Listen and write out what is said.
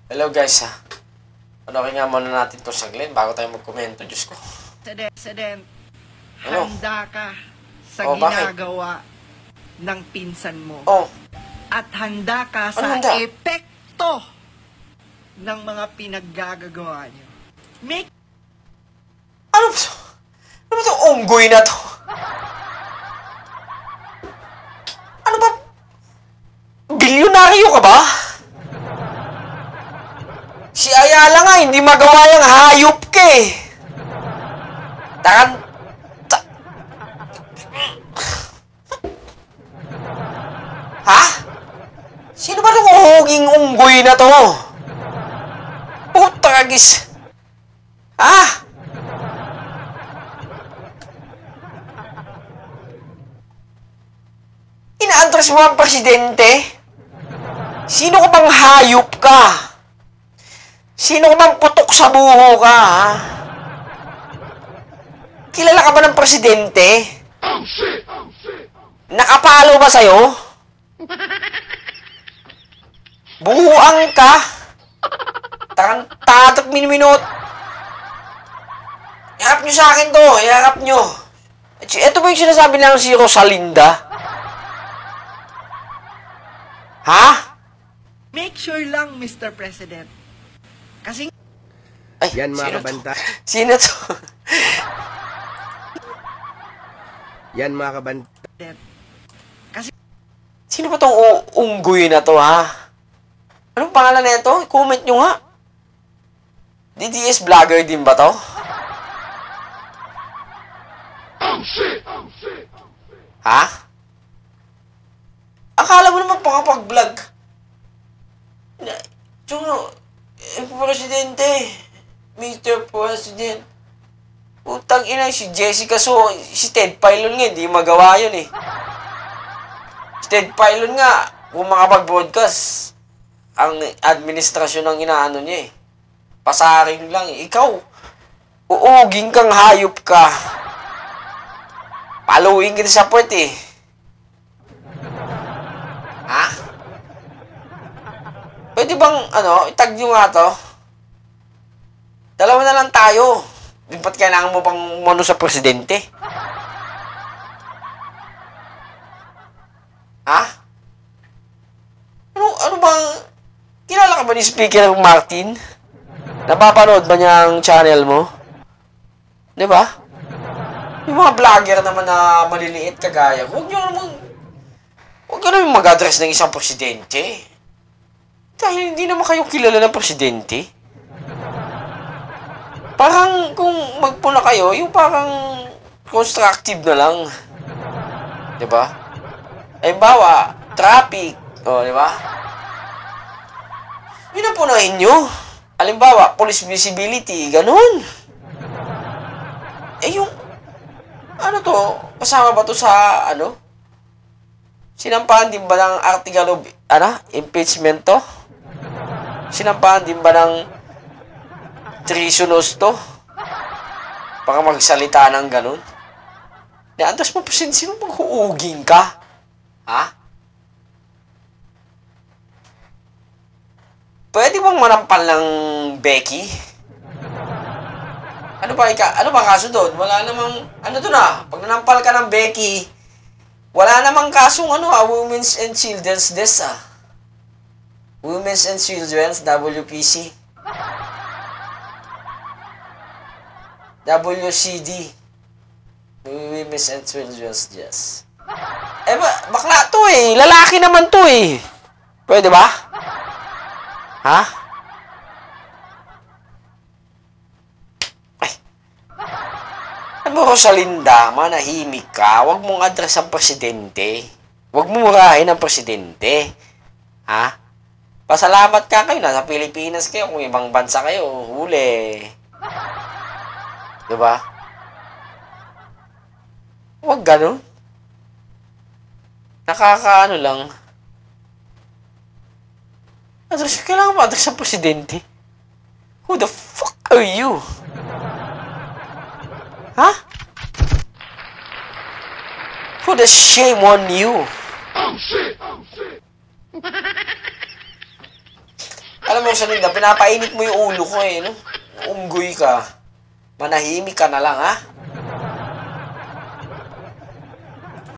Hello guys ha. Panokin nga muna natin to saglit bago tayo magkomento. Diyos ko. President, Ano? handa ka sa bakit? ginagawa ng pinsan mo. Oh, At handa ka sa handa? epekto ng mga pinaggagawa niyo. Make ano ba to? Ano ba to? Unggoy na to? Ano ba? Bilyonaryo ka ba? Si Ayala nga, hindi magawa yung hayop ka eh. Ha? Sino ba itong uhuging unggoy na to? Putagis. Ha? Ina-address mo ang presidente? Sino ka bang hayop ka? Sino ka bang putok sa buho ka, ha? Kilala ka ba ng presidente? Nakapalo ba sa'yo? Buhuang ka? Tatak minuminot. Iharap nyo sa akin to. Iharap nyo. Ito ba yung sinasabi lang si Rosalinda? Ha? make sure lang, Mr. President. Kasi Ay, Yan sino mga to? kabanta. Sino to? Yan mga kabanta. kasi Sino ba tong unggoy na to, ha? Anong pangalan na ito? Comment nyo nga. DDS vlogger din ba to? Ha? Akala mo naman pakapag-vlog. Tsuro, Presidente. Mr. President. Utang ina, si Jessica So, si Ted Filon nga, hindi magawa yun eh. Si Ted Filon nga, kung makapag-broadcast, ang administrasyon ng inaano niya eh. Pasaring lang eh. Ikaw, uuging kang hayop ka. Paluin kita sa puwet eh. Ha? Pwede bang, itag nyo nga to? Dalawa na lang tayo. Di ba't kailangan mo pang mano sa presidente? Ha? Ano bang... Kilala ka ba ni Speaker Martin? Napapanood ba niya ang channel mo? Di ba? Yung mga vlogger naman na maliliit kagaya, huwag nyo naman mag-address ng isang presidente. Dahil hindi naman kayo kilala ng presidente. Parang kung magpuna kayo, yung parang constructive na lang. Diba? Ay bawa, traffic. O, diba? Yun ang punahin nyo. Halimbawa, police visibility, ganun. Eh yung, kasama ba to sa, Sinampahan din ba ng article of, impeachment to? Sinampahan din ba ng treasonous to? Baka magsalita ng ganun? Andas mo, sino mag-uuging ka? Ha? Pwede bang manampal ng Becky? Ano ba kaso doon? Wala namang, pag nanampal ka ng Becky, wala namang kasong, Women's and Children's Desk, Women's and Children's, WPC. WCD. Women's and Children's Desk. Bakla to eh. Lalaki naman to eh. Pwede ba? Ha? Rosalinda, manahimik ka. Huwag mong address ang presidente. Huwag mo murahin ang presidente. Ha? Pasalamat ka kayo. Nasa Pilipinas kayo. Kung ibang bansa kayo, huli. Diba? Huwag ganun. Nakakaano lang. Kailangan mo address ang presidente. Who the fuck are you? Ha? Put a shame on you. Alam mo, Rosalinda, pinapainit mo yung ulo ko eh, no? Unggoy ka. Manahimik ka na lang, ha?